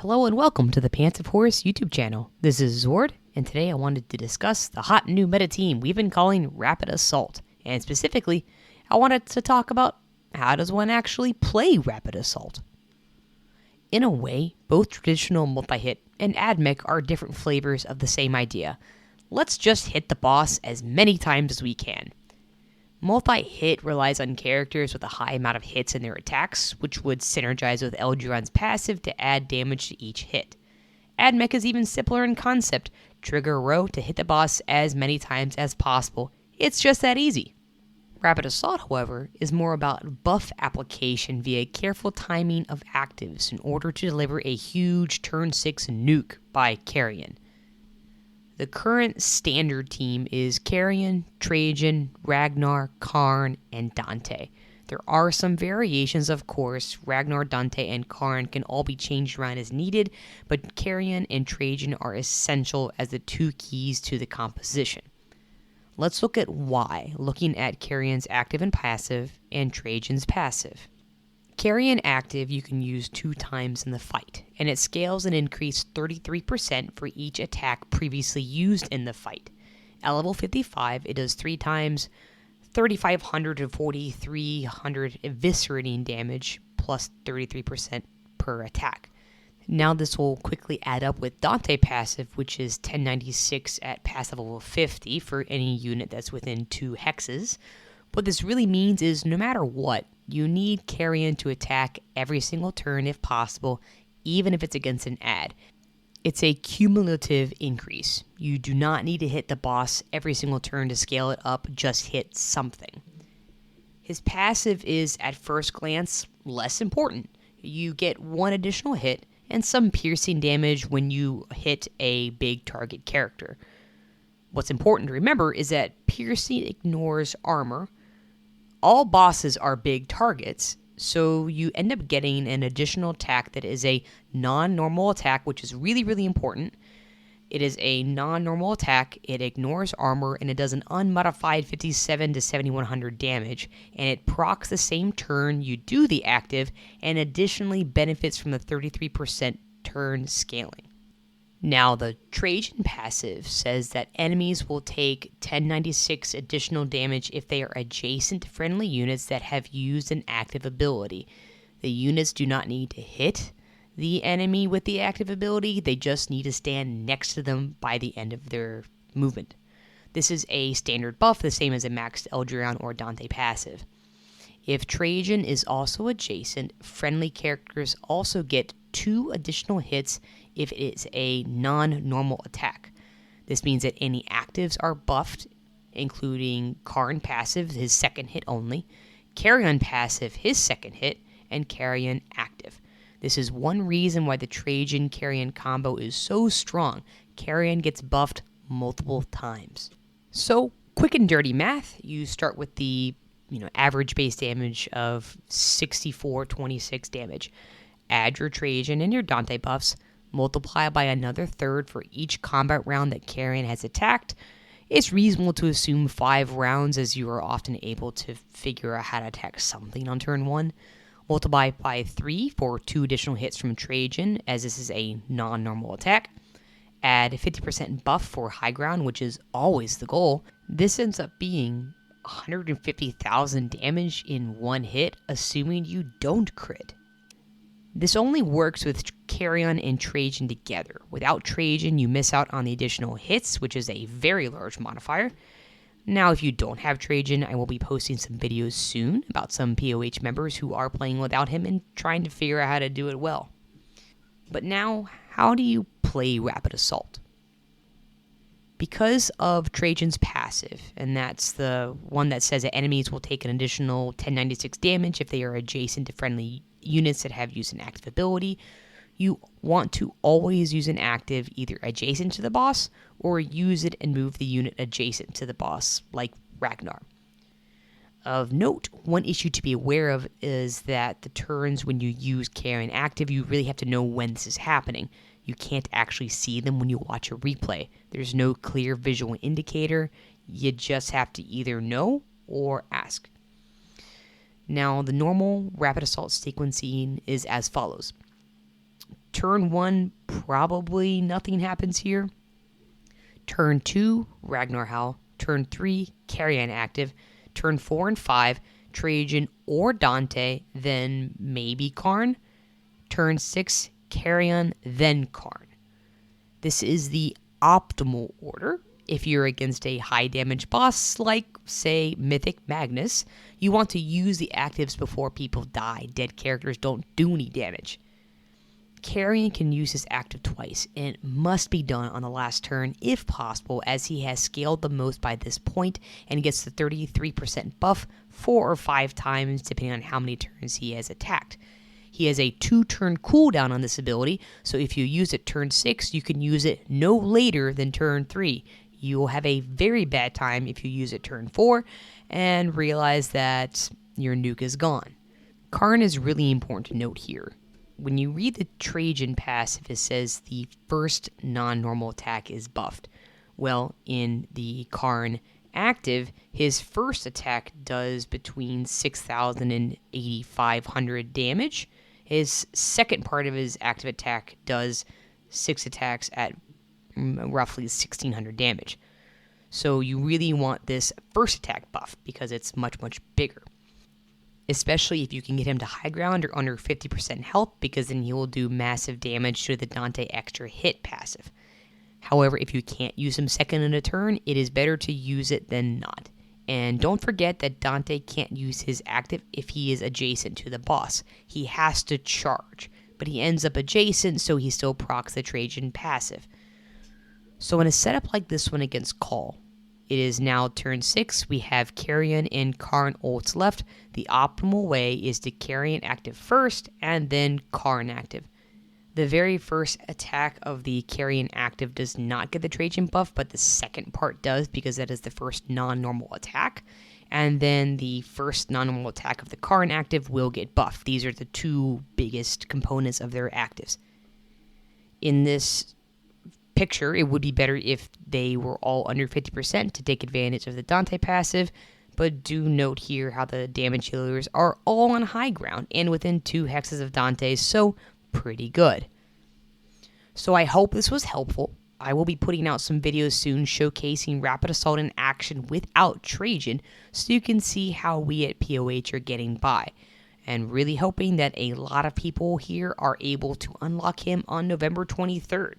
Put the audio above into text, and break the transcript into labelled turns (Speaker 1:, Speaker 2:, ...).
Speaker 1: Hello and welcome to the Pants of Horus YouTube channel. This is Zord, and today I wanted to discuss the hot new meta team we've been calling Rapid Assault. And specifically, I wanted to talk about how does one actually play Rapid Assault. In a way, both traditional multi-hit and AdMech are different flavors of the same idea. Let's just hit the boss as many times as we can. Multi-hit relies on characters with a high amount of hits in their attacks, which would synergize with Elduran's passive to add damage to each hit. AdMech is even simpler in concept. Trigger a row to hit the boss as many times as possible. It's just that easy. Rapid Assault, however, is more about buff application via careful timing of actives in order to deliver a huge turn 6 nuke by Carrion. The current standard team is Carrion, Trajan, Ragnar, Karn, and Dante. There are some variations, of course. Ragnar, Dante, and Karn can all be changed around as needed, but Carrion and Trajan are essential as the two keys to the composition. Let's look at why, looking at Carrion's active and passive, and Trajan's passive. Carrion active you can use 2 times in the fight, and it scales and increases 33% for each attack previously used in the fight. At level 55, it does 3 times 3,500 to 4,300 eviscerating damage, plus 33% per attack. Now this will quickly add up with Dante passive, which is 1096 at passive level 50 for any unit that's within 2 hexes. What this really means is no matter what, you need Carrion to attack every single turn if possible, even if it's against an ad. It's a cumulative increase. You do not need to hit the boss every single turn to scale it up, just hit something. His passive is, at first glance, less important. You get 1 additional hit and some piercing damage when you hit a big target character. What's important to remember is that piercing ignores armor. All bosses are big targets, so you end up getting an additional attack that is a non-normal attack, which is really, really important. It is a non-normal attack, it ignores armor, and it does an unmodified 57 to 7,100 damage, and it procs the same turn you do the active, and additionally benefits from the 33% turn scaling. Now, the Trajan passive says that enemies will take 1096 additional damage if they are adjacent to friendly units that have used an active ability. The units do not need to hit the enemy with the active ability, they just need to stand next to them by the end of their movement. This is a standard buff, the same as a maxed Elduran or Dante passive. If Trajan is also adjacent, friendly characters also get 2 additional hits if it is a non-normal attack. This means that any actives are buffed, including Karn passive, his second hit only, Carrion passive, his second hit, and Carrion active. This is one reason why the Trajan-Carrion combo is so strong. Carrion gets buffed multiple times. So, quick and dirty math, you start with the average base damage of 6426 damage. Add your Trajan and your Dante buffs, multiply by another third for each combat round that Carrion has attacked. It's reasonable to assume 5 rounds, as you are often able to figure out how to attack something on turn 1. Multiply by 3 for 2 additional hits from Trajan, as this is a non-normal attack. Add 50% buff for high ground, which is always the goal. This ends up being 150,000 damage in 1 hit, assuming you don't crit. This only works with Carrion and Trajan together. Without Trajan, you miss out on the additional hits, which is a very large modifier. Now, if you don't have Trajan, I will be posting some videos soon about some POH members who are playing without him and trying to figure out how to do it well. But now, how do you play Rapid Assault? Because of Trajan's passive, and that's the one that says that enemies will take an additional 1096 damage if they are adjacent to friendly units that have used an active ability, you want to always use an active either adjacent to the boss or use it and move the unit adjacent to the boss, like Ragnar. Of note, one issue to be aware of is that the turns when you use Carrion active, you really have to know when this is happening. You can't actually see them when you watch a replay. There's no clear visual indicator. You just have to either know or ask. Now, the normal Rapid Assault sequencing is as follows. Turn 1, probably nothing happens here. Turn 2, Ragnar Howl. Turn 3, Carrion active. Turn 4 and 5, Trajan or Dante, then maybe Karn. Turn 6, Carrion, then Karn. This is the optimal order. If you're against a high damage boss like, say, Mythic Magnus, you want to use the actives before people die. Dead characters don't do any damage. Carrion can use his active twice, and it must be done on the last turn if possible, as he has scaled the most by this point and gets the 33% buff 4 or 5 times depending on how many turns he has attacked. He has a 2-turn cooldown on this ability, so if you use it turn 6, you can use it no later than turn 3. You will have a very bad time if you use it turn 4 and realize that your nuke is gone. Karn is really important to note here. When you read the Trajan passive, it says the first non-normal attack is buffed. Well, in the Karn active, his first attack does between 6,000 and 8,500 damage. His second part of his active attack does 6 attacks at roughly 1,600 damage. So you really want this first attack buff because it's much, much bigger. Especially if you can get him to high ground or under 50% health, because then he will do massive damage to the Dante extra hit passive. However, if you can't use him second in a turn, it is better to use it than not. And don't forget that Dante can't use his active if he is adjacent to the boss. He has to charge, but he ends up adjacent, so he still procs the Trajan passive. So in a setup like this one against Call, it is now turn 6, we have Carrion and Karn ults left. The optimal way is to Carrion active first and then Karn active. The very first attack of the Carrion active does not get the Trajan buff, but the second part does because that is the first non-normal attack. And then the first non-normal attack of the Karn active will get buffed. These are the two biggest components of their actives. In this picture, it would be better if they were all under 50% to take advantage of the Dante passive, but do note here how the damage healers are all on high ground and within 2 hexes of Dante, so pretty good. So I hope this was helpful. I will be putting out some videos soon showcasing Rapid Assault in action without Trajan, so you can see how we at POH are getting by. And really hoping that a lot of people here are able to unlock him on November 23rd.